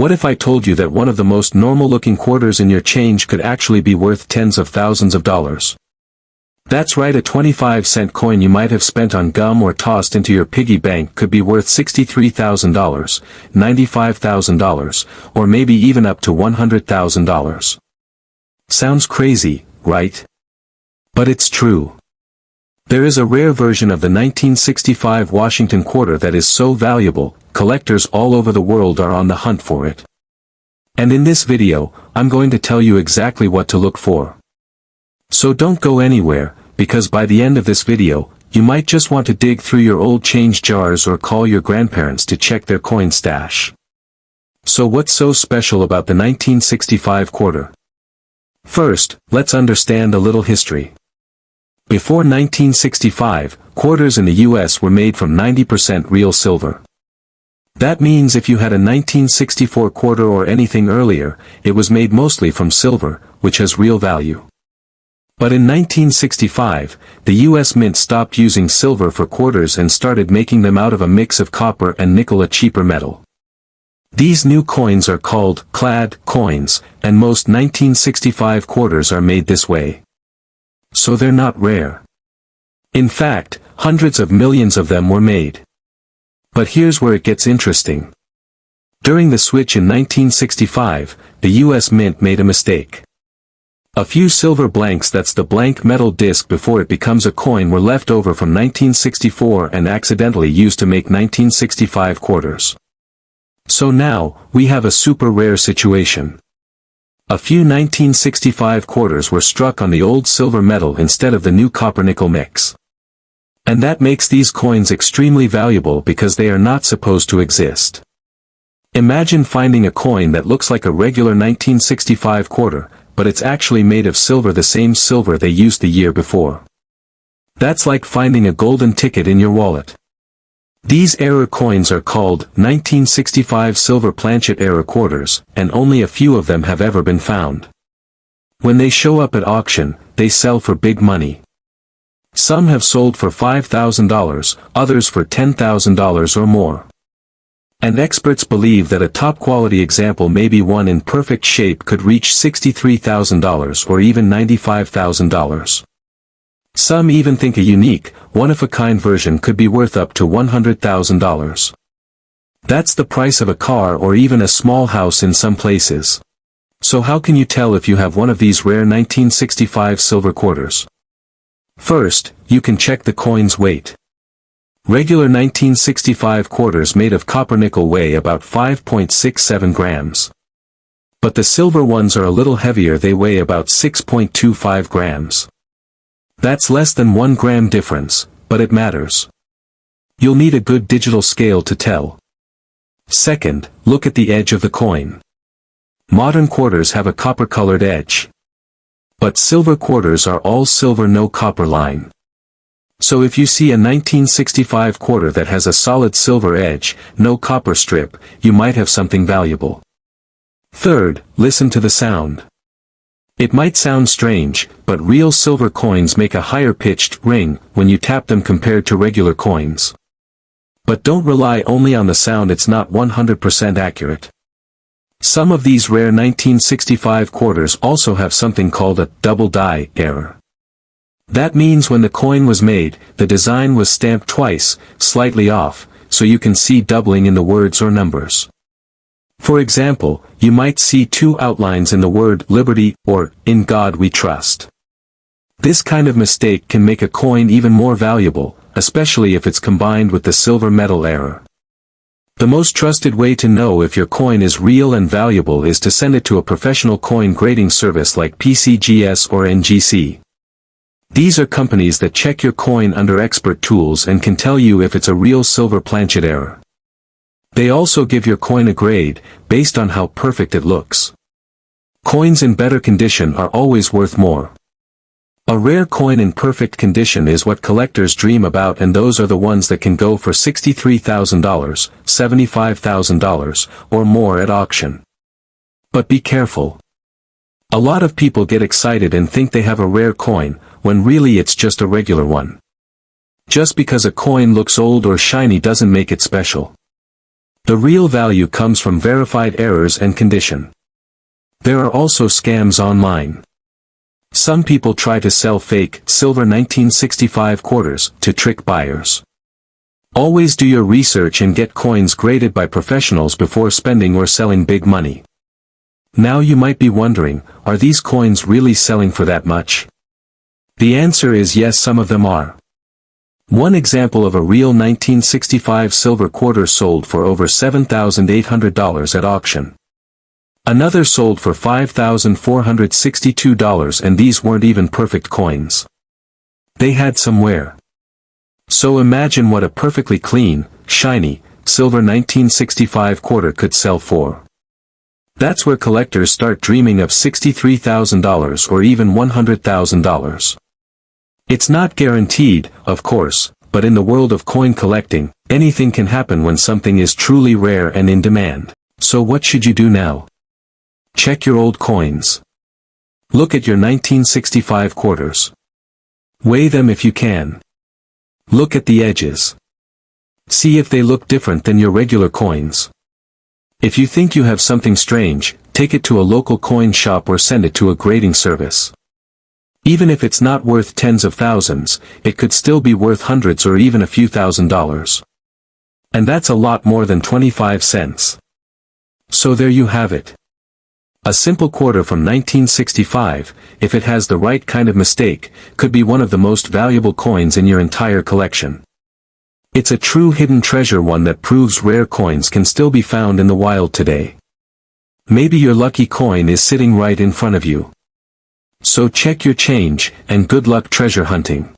What if I told you that one of the most normal-looking quarters in your change could actually be worth tens of thousands of dollars? That's right, a 25-cent coin you might have spent on gum or tossed into your piggy bank could be worth $63,000, $95,000, or maybe even up to $100,000. Sounds crazy, right? But it's true. There is a rare version of the 1965 Washington quarter that is so valuable, collectors all over the world are on the hunt for it. And in this video, I'm going to tell you exactly what to look for. So don't go anywhere, because by the end of this video, you might just want to dig through your old change jars or call your grandparents to check their coin stash. So what's so special about the 1965 quarter? First, let's understand a little history. Before 1965, quarters in the US were made from 90% real silver. That means if you had a 1964 quarter or anything earlier, it was made mostly from silver, which has real value. But in 1965, the US Mint stopped using silver for quarters and started making them out of a mix of copper and nickel, a cheaper metal. These new coins are called clad coins, and most 1965 quarters are made this way. So they're not rare. In fact, hundreds of millions of them were made. But here's where it gets interesting. During the switch in 1965, the US Mint made a mistake. A few silver blanks, that's the blank metal disc before it becomes a coin, were left over from 1964 and accidentally used to make 1965 quarters. So now, we have a super rare situation. A few 1965 quarters were struck on the old silver metal instead of the new copper-nickel mix. And that makes these coins extremely valuable because they are not supposed to exist. Imagine finding a coin that looks like a regular 1965 quarter, but it's actually made of silver, the same silver they used the year before. That's like finding a golden ticket in your wallet. These error coins are called 1965 silver planchet error quarters, and only a few of them have ever been found. When they show up at auction, they sell for big money. Some have sold for $5,000, others for $10,000 or more. And experts believe that a top-quality example, maybe one in perfect shape, could reach $63,000 or even $95,000. Some even think a unique, one-of-a-kind version could be worth up to $100,000. That's the price of a car or even a small house in some places. So how can you tell if you have one of these rare 1965 silver quarters? First, you can check the coin's weight. Regular 1965 quarters made of copper-nickel weigh about 5.67 grams. But the silver ones are a little heavier, they weigh about 6.25 grams. That's less than 1 gram difference, but it matters. You'll need a good digital scale to tell. Second, look at the edge of the coin. Modern quarters have a copper-colored edge. But silver quarters are all silver, no copper line. So if you see a 1965 quarter that has a solid silver edge, no copper strip, you might have something valuable. Third, listen to the sound. It might sound strange, but real silver coins make a higher-pitched ring when you tap them compared to regular coins. But don't rely only on the sound, it's not 100% accurate. Some of these rare 1965 quarters also have something called a double die error. That means when the coin was made, the design was stamped twice, slightly off, so you can see doubling in the words or numbers. For example, you might see two outlines in the word liberty or in God we trust. This kind of mistake can make a coin even more valuable, especially if it's combined with the silver metal error. The most trusted way to know if your coin is real and valuable is to send it to a professional coin grading service like PCGS or NGC. These are companies that check your coin under expert tools and can tell you if it's a real silver planchet error. They also give your coin a grade, based on how perfect it looks. Coins in better condition are always worth more. A rare coin in perfect condition is what collectors dream about, and those are the ones that can go for $63,000, $75,000, or more at auction. But be careful. A lot of people get excited and think they have a rare coin, when really it's just a regular one. Just because a coin looks old or shiny doesn't make it special. The real value comes from verified errors and condition. There are also scams online. Some people try to sell fake, silver 1965 quarters, to trick buyers. Always do your research and get coins graded by professionals before spending or selling big money. Now you might be wondering, are these coins really selling for that much? The answer is yes, some of them are. One example of a real 1965 silver quarter sold for over $7,800 at auction. Another sold for $5,462, and these weren't even perfect coins. They had some wear. So imagine what a perfectly clean, shiny, silver 1965 quarter could sell for. That's where collectors start dreaming of $63,000 or even $100,000. It's not guaranteed, of course, but in the world of coin collecting, anything can happen when something is truly rare and in demand. So what should you do now? Check your old coins. Look at your 1965 quarters. Weigh them if you can. Look at the edges. See if they look different than your regular coins. If you think you have something strange, take it to a local coin shop or send it to a grading service. Even if it's not worth tens of thousands, it could still be worth hundreds or even a few $1,000s. And that's a lot more than 25 cents. So there you have it. A simple quarter from 1965, if it has the right kind of mistake, could be one of the most valuable coins in your entire collection. It's a true hidden treasure, one that proves rare coins can still be found in the wild today. Maybe your lucky coin is sitting right in front of you. So check your change, and good luck treasure hunting.